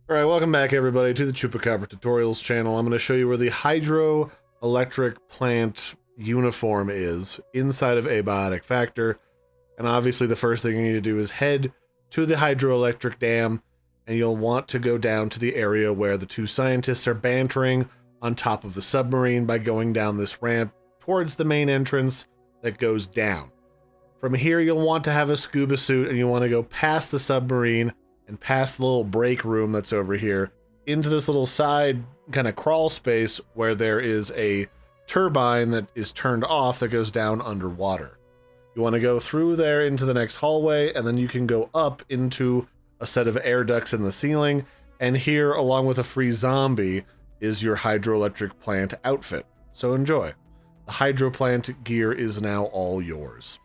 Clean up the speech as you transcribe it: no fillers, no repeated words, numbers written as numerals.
Alright, welcome back everybody to the Chupacabra tutorials channel. I'm going to show you where the Hydroelectric Plant Uniform is inside of Abiotic Factor. And obviously the first thing you need to do is head to the hydroelectric dam, and you'll want to go down to the area where the two scientists are bantering on top of the submarine by going down this ramp towards the main entrance that goes down. From here you'll want to have a scuba suit, and you want to go past the submarine and past the little break room that's over here into this little side kind of crawl space where there is a turbine that is turned off that goes down underwater. You want to go through there into the next hallway, and then you can go up into a set of air ducts in the ceiling, and here, along with a free zombie, is your hydroelectric plant outfit. So enjoy. The hydroplant gear is now all yours.